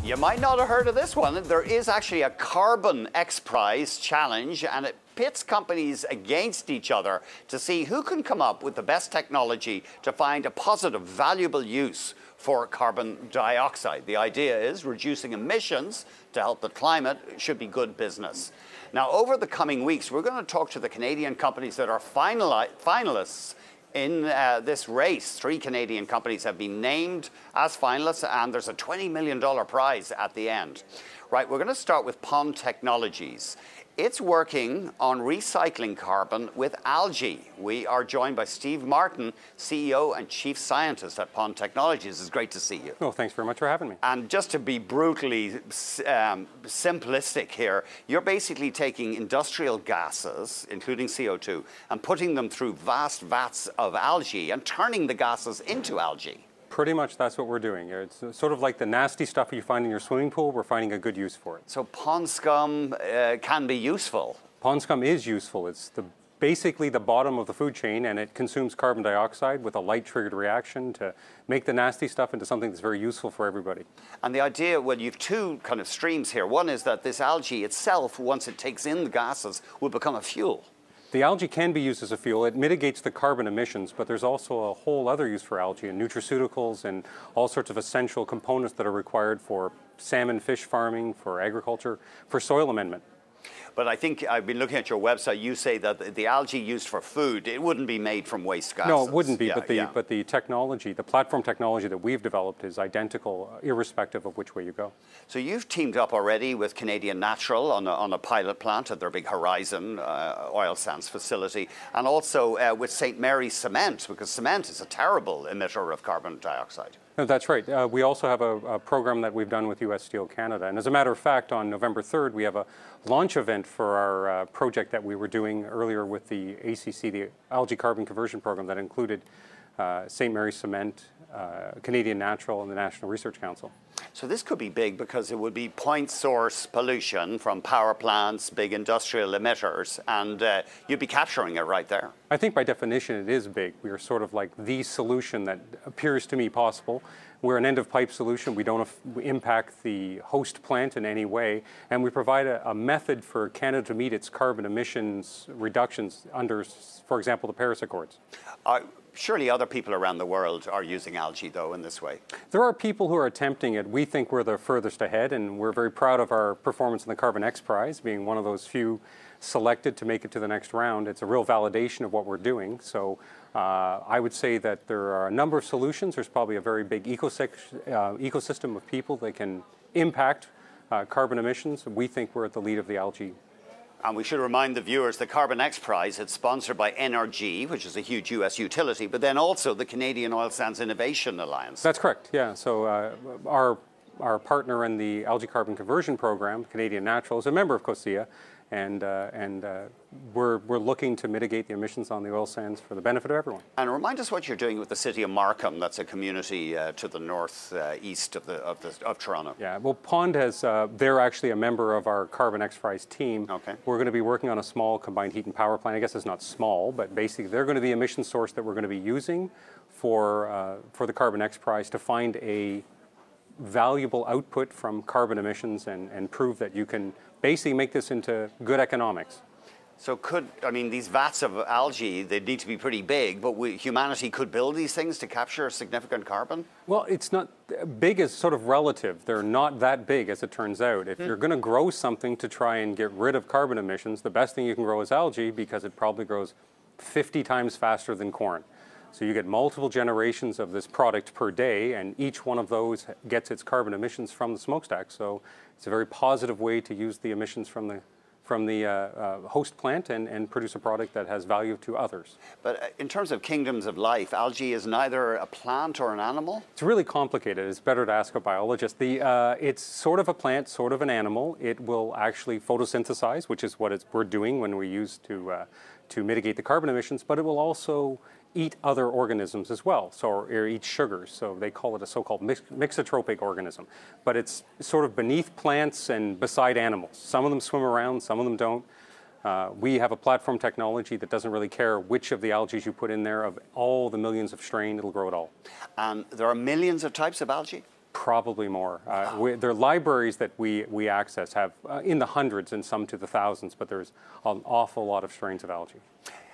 You might not have heard of this one. There is actually a carbon XPRIZE challenge, and it pits companies against each other to see who can come up with the best technology to find a positive, valuable use for carbon dioxide. The idea is reducing emissions to help the climate should be good business. Now, over the coming weeks, we're going to talk to the Canadian companies that are finalists in this race. 3 Canadian companies have been named as finalists, and there's a $20 million prize at the end. Right, we're going to start with Pond Technologies. It's working on recycling carbon with algae. We are joined by Steve Martin, CEO and Chief Scientist at Pond Technologies. It's great to see you. Well, thanks very much for having me. And just to be brutally simplistic here, you're basically taking industrial gases, including CO2, and putting them through vast vats of algae and turning the gases into algae. Pretty much that's what we're doing. It's sort of like the nasty stuff you find in your swimming pool. We're finding a good use for it. So pond scum can be useful. Pond scum is useful. It's basically the bottom of the food chain, and it consumes carbon dioxide with a light-triggered reaction to make the nasty stuff into something that's very useful for everybody. And the idea, well, you've 2 kind of streams here. One is that this algae itself, once it takes in the gases, will become a fuel. The algae can be used as a fuel. It mitigates the carbon emissions, but there's also a whole other use for algae and nutraceuticals and all sorts of essential components that are required for salmon fish farming, for agriculture, for soil amendment. But I think I've been looking at your website. You say that the algae used for food, it wouldn't be made from waste gases. No, it wouldn't be, but the technology, the platform technology that we've developed is identical, irrespective of which way you go. So you've teamed up already with Canadian Natural on a pilot plant at their big Horizon oil sands facility, and also with St.MARYS cement, because cement is a terrible emitter of carbon dioxide. No, that's right. We also have a program that we've done with U.S. Steel Canada. And as a matter of fact, on November 3rd, we have a launch event for our project that we were doing earlier with the ACC, the Algae Carbon Conversion Program, that included St.MARYS Cement, Canadian Natural, and the National Research Council. So this could be big because it would be point source pollution from power plants, big industrial emitters, and you'd be capturing it right there. I think by definition it is big. We are sort of like the solution that appears to me possible. We're an end-of-pipe solution. We don't impact the host plant in any way, and we provide a method for Canada to meet its carbon emissions reductions under, for example, the Paris Accords. Surely other people around the world are using algae, though, in this way. There are people who are attempting it. We think we're the furthest ahead, and we're very proud of our performance in the Carbon XPRIZE, being one of those few selected to make it to the next round. It's a real validation of what we're doing. So I would say that there are a number of solutions. There's probably a very big ecosystem of people that can impact carbon emissions. We think we're at the lead of the algae. And we should remind the viewers the Carbon XPRIZE, it's sponsored by NRG, which is a huge US utility, but then also the Canadian Oil Sands Innovation Alliance. That's correct, yeah. So our partner in the Algae Carbon Conversion Program, Canadian Natural, is a member of COSIA, and we're looking to mitigate the emissions on the oil sands for the benefit of everyone. And remind us what you're doing with the city of Markham. That's a community to the northeast of Toronto. Yeah, well, Pond has, they're actually a member of our Carbon XPRIZE team. Okay. We're going to be working on a small combined heat and power plant. I guess it's not small, but basically they're going to be the emission source that we're going to be using for the Carbon XPRIZE to find a valuable output from carbon emissions and prove that you can basically make this into good economics. So these vats of algae, they need to be pretty big, but humanity could build these things to capture significant carbon? Well, it's not, big is sort of relative. They're not that big, as it turns out. If you're going to grow something to try and get rid of carbon emissions, the best thing you can grow is algae, because it probably grows 50 times faster than corn. So you get multiple generations of this product per day, and each one of those gets its carbon emissions from the smokestack. So it's a very positive way to use the emissions from the host plant and produce a product that has value to others. But in terms of kingdoms of life, algae is neither a plant or an animal? It's really complicated. It's better to ask a biologist. It's sort of a plant, sort of an animal. It will actually photosynthesize, which is what we're doing when we use to mitigate the carbon emissions, but it will also eat other organisms as well, or eat sugars. So they call it a so-called mixotropic organism. But it's sort of beneath plants and beside animals. Some of them swim around, some of them don't. We have a platform technology that doesn't really care which of the algae you put in there. Of all the millions of strain, it'll grow it all. And there are millions of types of algae? Probably more. There are libraries that we access have in the hundreds and some to the thousands, but there's an awful lot of strains of algae.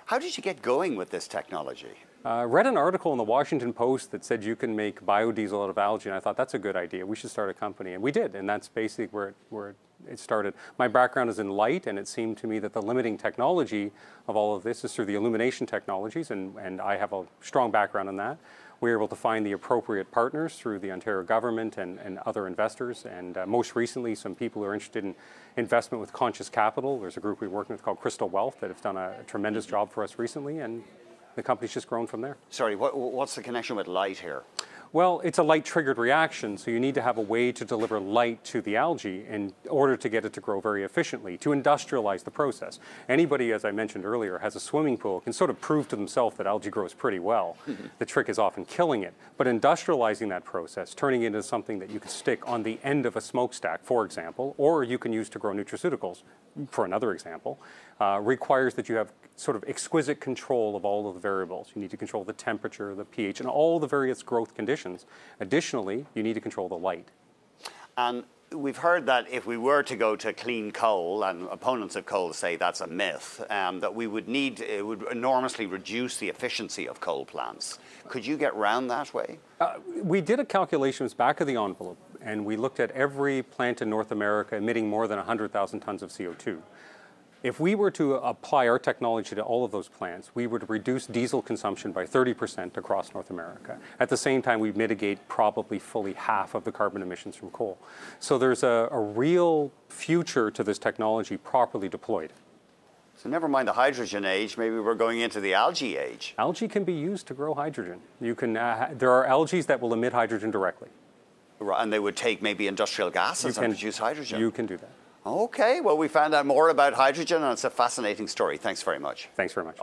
How did you get going with this technology? Read an article in the Washington Post that said you can make biodiesel out of algae, and I thought that's a good idea. We should start a company, and we did, and that's basically where it started. My background is in light, and it seemed to me that the limiting technology of all of this is through the illumination technologies, and I have a strong background in that. We were able to find the appropriate partners through the Ontario government and other investors, and most recently some people who are interested in investment with conscious capital. There's a group we're working with called Crystal Wealth that have done a tremendous job for us recently, and the company's just grown from there. Sorry, what's the connection with light here? Well, it's a light-triggered reaction, so you need to have a way to deliver light to the algae in order to get it to grow very efficiently, to industrialize the process. Anybody, as I mentioned earlier, has a swimming pool can sort of prove to themselves that algae grows pretty well. The trick is often killing it. But industrializing that process, turning it into something that you can stick on the end of a smokestack, for example, or you can use to grow nutraceuticals, for another example, requires that you have sort of exquisite control of all of the variables. You need to control the temperature, the pH, and all the various growth conditions. Additionally, you need to control the light. And we've heard that if we were to go to clean coal, and opponents of coal say that's a myth, that it would enormously reduce the efficiency of coal plants. Could you get round that way? We did a calculations back of the envelope, and we looked at every plant in North America emitting more than 100,000 tons of CO2. If we were to apply our technology to all of those plants, we would reduce diesel consumption by 30% across North America. At the same time, we'd mitigate probably fully half of the carbon emissions from coal. So there's a real future to this technology properly deployed. So never mind the hydrogen age, maybe we're going into the algae age. Algae can be used to grow hydrogen. You can, there are algae that will emit hydrogen directly. And they would take maybe industrial gases and produce hydrogen. You can do that. Okay, well, we found out more about hydrogen, and it's a fascinating story. Thanks very much. Thanks very much.